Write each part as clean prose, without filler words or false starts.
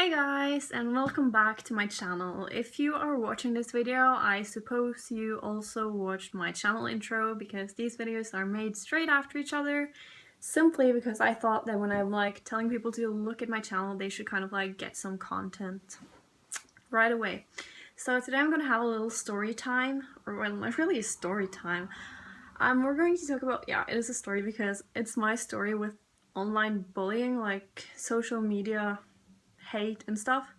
Hi guys, and welcome back to my channel. If you are watching this video, I suppose you also watched my channel intro because these videos are made straight after each other, simply because I thought that when I'm telling people to look at my channel, they should get some content right away. So today I'm gonna have a little story time, or well, not really a story time. We're going to talk about, it is a story because it's my story with online bullying, like social media hate and stuff,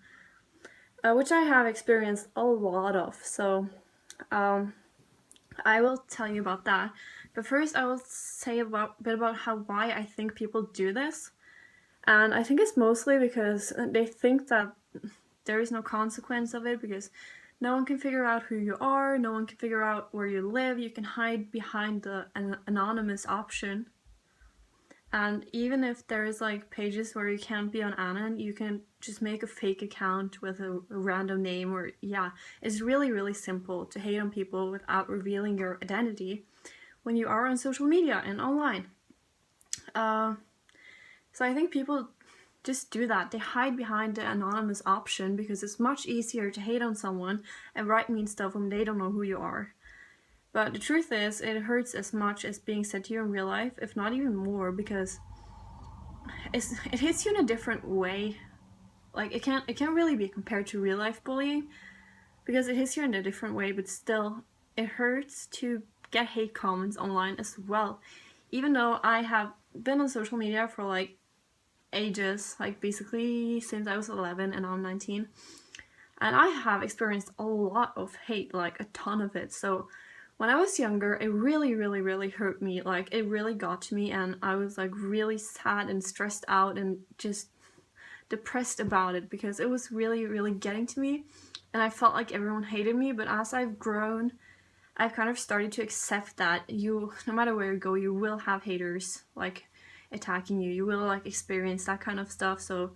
which I have experienced a lot of. So I will tell you about that. But first I will say a bit about why I think people do this. And I think it's mostly because they think that there is no consequence of it, because no one can figure out who you are, no one can figure out where you live, you can hide behind an anonymous option. And even if there is pages where you can't be on Anon, you can just make a fake account with a random name, or it's really simple to hate on people without revealing your identity when you are on social media and online. So I think people just do that. They hide behind the anonymous option because it's much easier to hate on someone and write mean stuff when they don't know who you are. But the truth is, it hurts as much as being said to you in real life, if not even more, because it hits you in a different way. Like, it can't really be compared to real life bullying, because it hits you in a different way, but still, it hurts to get hate comments online as well. Even though I have been on social media for ages, basically since I was 11 and now I'm 19, and I have experienced a lot of hate, a ton of it. So when I was younger, it really hurt me. It really got to me, and I was really sad and stressed out and just depressed about it, because it was really getting to me, and I felt like everyone hated me. But as I've grown, I've kind of started to accept that no matter where you go, you will have haters attacking you. You will experience that kind of stuff. So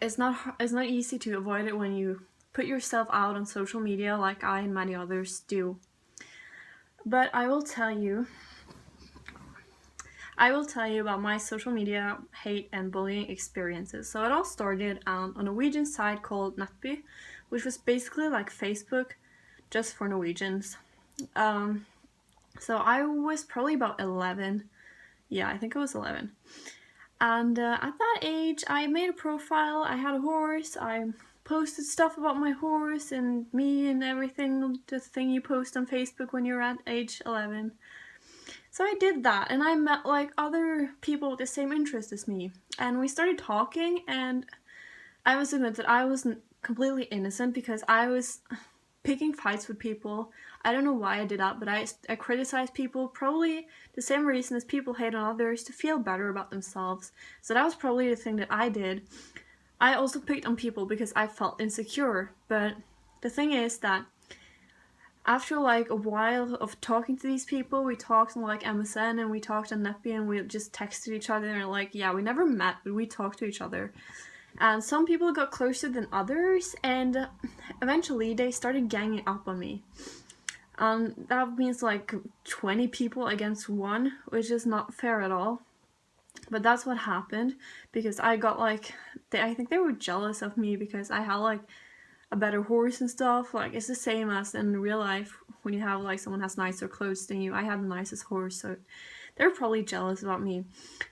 it's not easy to avoid it when you put yourself out on social media like I and many others do. But I will tell you about my social media hate and bullying experiences. So it all started on a Norwegian site called Nettby, which was basically like Facebook, just for Norwegians. So I was probably about 11. Yeah, I think I was 11. And at that age, I made a profile. I had a horse. I posted stuff about my horse and me and everything, the thing you post on Facebook when you're at age 11. So I did that, and I met other people with the same interest as me, and we started talking, and I must admit that I wasn't completely innocent, because I was picking fights with people. I don't know why I did that, but I criticized people, probably the same reason as people hate on others, to feel better about themselves. So that was probably the thing that I did. I also picked on people because I felt insecure, but the thing is that after a while of talking to these people, we talked on MSN, and we talked on Nettby, and we just texted each other, and we never met, but we talked to each other. And some people got closer than others, and eventually they started ganging up on me. That means 20 people against one, which is not fair at all. But that's what happened, because I got I think they were jealous of me because I had a better horse and stuff. It's the same as in real life when you have someone has nicer clothes than you. I had the nicest horse, so they're probably jealous about me.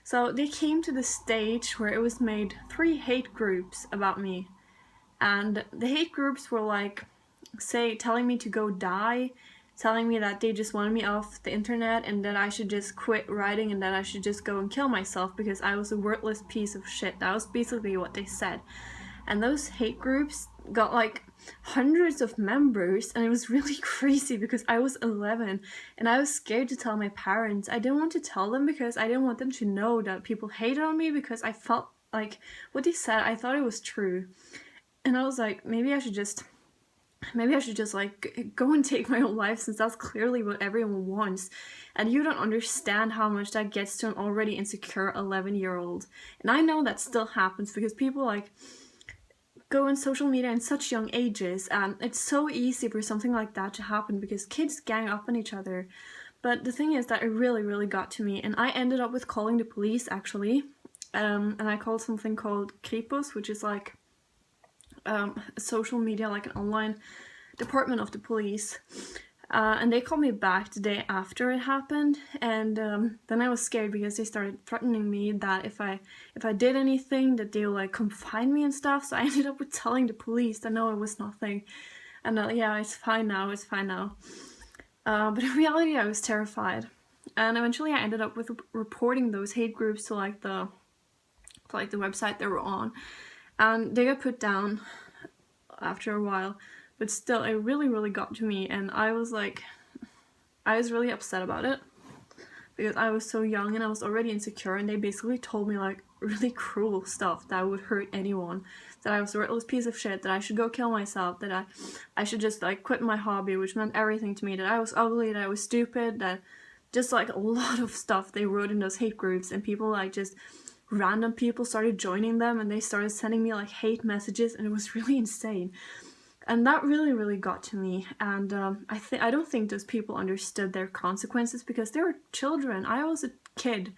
So they came to the stage where it was made 3 hate groups about me, and the hate groups were telling me to go die, telling me that they just wanted me off the internet, and that I should just quit writing, and that I should just go and kill myself because I was a worthless piece of shit. That was basically what they said. And those hate groups got hundreds of members, and it was really crazy because I was 11 and I was scared to tell my parents. I didn't want to tell them because I didn't want them to know that people hated on me, because I felt what they said, I thought it was true. And I was maybe I should just go and take my own life, since that's clearly what everyone wants. And you don't understand how much that gets to an already insecure 11-year-old. And I know that still happens, because people go on social media in such young ages, and it's so easy for something like that to happen because kids gang up on each other. But the thing is that it really got to me, and I ended up with calling the police, actually. And I called something called Kripos, which is social media, like an online department of the police. And they called me back the day after it happened, and then I was scared because they started threatening me that if I did anything, that they would like come find me and stuff. So I ended up with telling the police that no, it was nothing, and yeah, it's fine now, it's fine now. But in reality, I was terrified, and eventually I ended up with reporting those hate groups to like the website they were on, and they got put down after a while. But still, it really got to me, and I was really upset about it because I was so young and I was already insecure, and they basically told me like really cruel stuff that would hurt anyone, that I was a worthless piece of shit, that I should go kill myself, that I should just like quit my hobby, which meant everything to me, that I was ugly, that I was stupid, that just like a lot of stuff they wrote in those hate groups, and people like just random people started joining them, and they started sending me like hate messages, and it was really insane. And that really got to me, and I don't think those people understood their consequences because they were children. I was a kid,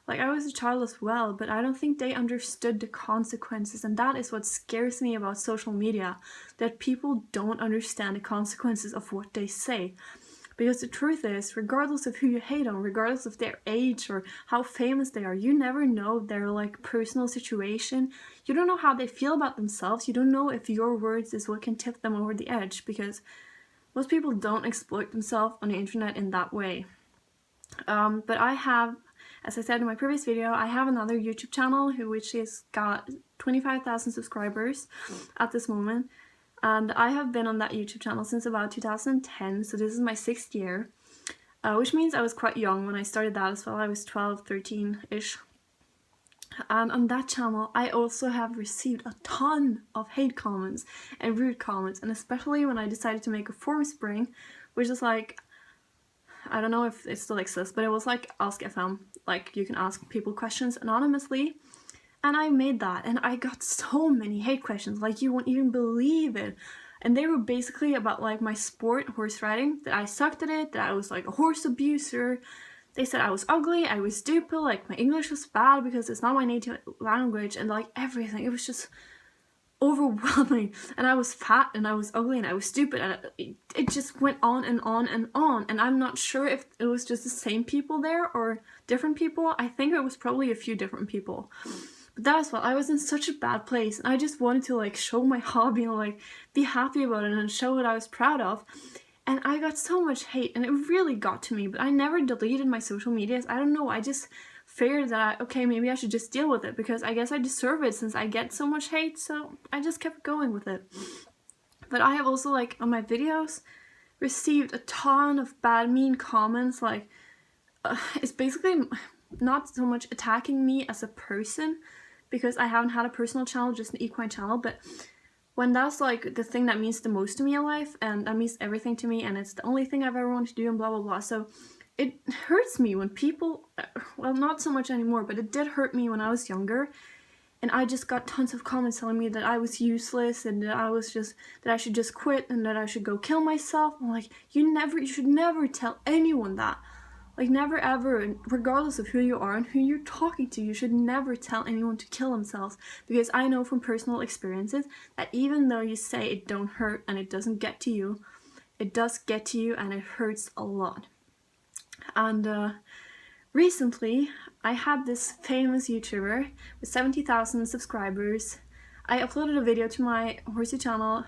like I was a child as well, but I don't think they understood the consequences, and that is what scares me about social media, that people don't understand the consequences of what they say. Because the truth is, regardless of who you hate on, regardless of their age or how famous they are, you never know their like personal situation. You don't know how they feel about themselves. You don't know if your words is what can tip them over the edge, because most people don't exploit themselves on the internet in that way. But I have, as I said in my previous video, I have another YouTube channel which has got 25,000 subscribers at this moment. And I have been on that YouTube channel since about 2010, so this is my 6th year, which means I was quite young when I started that as well. I was 12, 13-ish. And on that channel, I also have received a ton of hate comments and rude comments, and especially when I decided to make a forum spring, which is like, I don't know if it still exists, but it was like Ask FM, like you can ask people questions anonymously. And I made that, and I got so many hate questions, like you won't even believe it. And they were basically about like my sport, horse riding, that I sucked at it, that I was like a horse abuser. They said I was ugly, I was stupid, like my English was bad because it's not my native language, and like everything. It was just overwhelming. And I was fat, and I was ugly, and I was stupid, and it just went on and on and on. And I'm not sure if it was just the same people there or different people. I think it was probably a few different people. But that's what, I was in such a bad place, and I just wanted to like show my hobby and like be happy about it and show what I was proud of. And I got so much hate, and it really got to me, but I never deleted my social medias. I don't know, I just figured that okay, maybe I should just deal with it, because I guess I deserve it since I get so much hate, so I just kept going with it. But I have also, like, on my videos, received a ton of bad, mean comments, like, it's basically not so much attacking me as a person, because I haven't had a personal channel, just an equine channel, but when that's like the thing that means the most to me in life, and that means everything to me, and it's the only thing I've ever wanted to do, and blah blah blah, so it hurts me when people, well, not so much anymore, but it did hurt me when I was younger, and I just got tons of comments telling me that I was useless, and that I should just quit, and that I should go kill myself. I'm like, you should never tell anyone that. Like, never ever, and regardless of who you are and who you're talking to, you should never tell anyone to kill themselves, because I know from personal experiences that even though you say it don't hurt and it doesn't get to you, it does get to you, and it hurts a lot. And recently, I had this famous YouTuber with 70,000 subscribers. I uploaded a video to my horsey channel.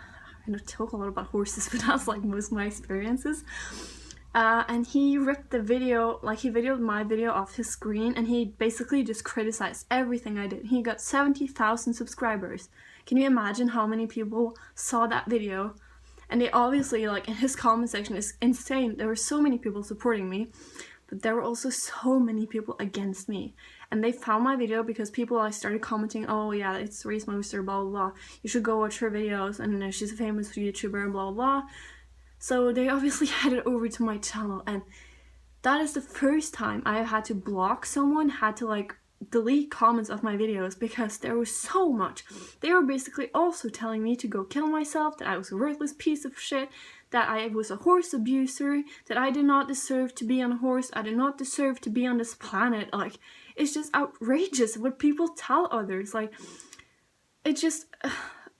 I don't talk a lot about horses, but that's like most of my experiences. And he ripped the video, like he videoed my video off his screen, and he basically just criticized everything I did. He got 70,000 subscribers. Can you imagine how many people saw that video? And they obviously, like, in his comment section is insane. There were so many people supporting me, but there were also so many people against me. And they found my video because people like started commenting, oh yeah, it's Reese Moser, blah blah blah. You should go watch her videos, and she's a famous YouTuber, and blah blah blah. So they obviously headed over to my channel, and that is the first time I had to block someone, had to like delete comments of my videos, because there was so much. They were basically also telling me to go kill myself, that I was a worthless piece of shit, that I was a horse abuser, that I did not deserve to be on a horse, I did not deserve to be on this planet. Like, it's just outrageous what people tell others. Like, it just,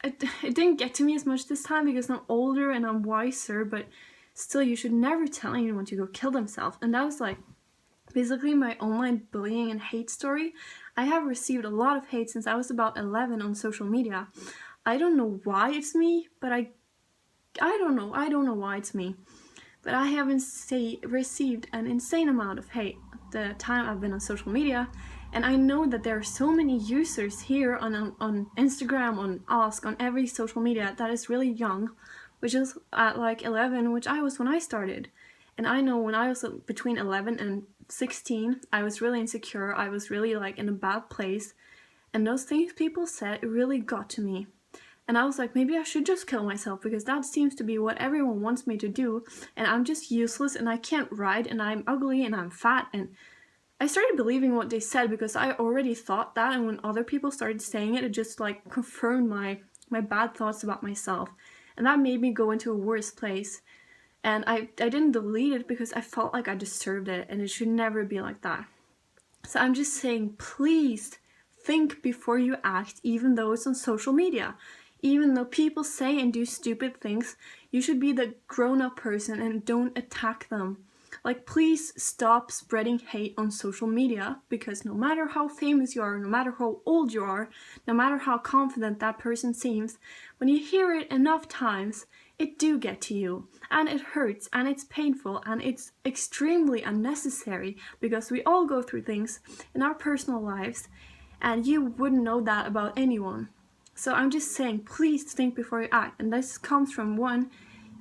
it didn't get to me as much this time because I'm older and I'm wiser, but still, you should never tell anyone to go kill themselves. And that was like basically my online bullying and hate story. I have received a lot of hate since I was about 11 on social media. I don't know why it's me, but I don't know why it's me. But I haven't received an insane amount of hate the time I've been on social media. And I know that there are so many users here on Instagram, on Ask, on every social media that is really young, which is at like 11, which I was when I started. And I know when I was between 11 and 16, I was really insecure. I was really like in a bad place. And those things people said, it really got to me. And I was like, maybe I should just kill myself because that seems to be what everyone wants me to do. And I'm just useless and I can't write and I'm ugly and I'm fat. And I started believing what they said because I already thought that. And when other people started saying it, it just like confirmed my bad thoughts about myself. And that made me go into a worse place. And I didn't delete it because I felt like I deserved it. And it should never be like that. So I'm just saying, please think before you act, even though it's on social media. Even though people say and do stupid things, you should be the grown-up person and don't attack them. Like, please stop spreading hate on social media, because no matter how famous you are, no matter how old you are, no matter how confident that person seems, when you hear it enough times, it do get to you. And it hurts, and it's painful, and it's extremely unnecessary, because we all go through things in our personal lives, and you wouldn't know that about anyone. So I'm just saying, please think before you act. And this comes from one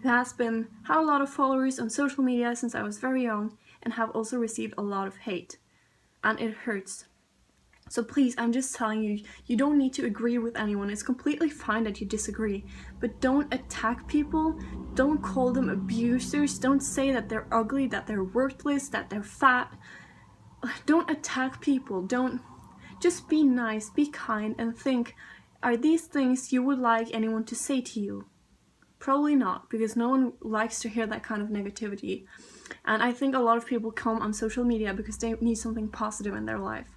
who has had a lot of followers on social media since I was very young and have also received a lot of hate. And it hurts. So please, I'm just telling you, you don't need to agree with anyone. It's completely fine that you disagree. But don't attack people. Don't call them abusers. Don't say that they're ugly, that they're worthless, that they're fat. Don't attack people. Don't. Just be nice, be kind, and think, are these things you would like anyone to say to you? Probably not, because no one likes to hear that kind of negativity. And I think a lot of people come on social media because they need something positive in their life.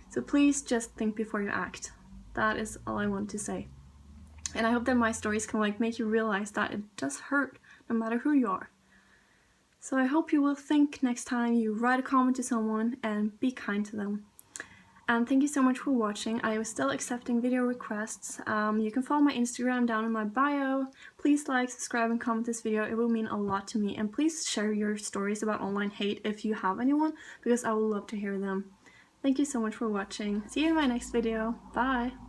So please just think before you act. That is all I want to say. And I hope that my stories can make you realize that it does hurt, no matter who you are. So I hope you will think next time you write a comment to someone and be kind to them. And thank you so much for watching. I am still accepting video requests. You can follow my Instagram down in my bio. Please like, subscribe, and comment this video. It will mean a lot to me. And please share your stories about online hate if you have anyone, because I would love to hear them. Thank you so much for watching. See you in my next video. Bye!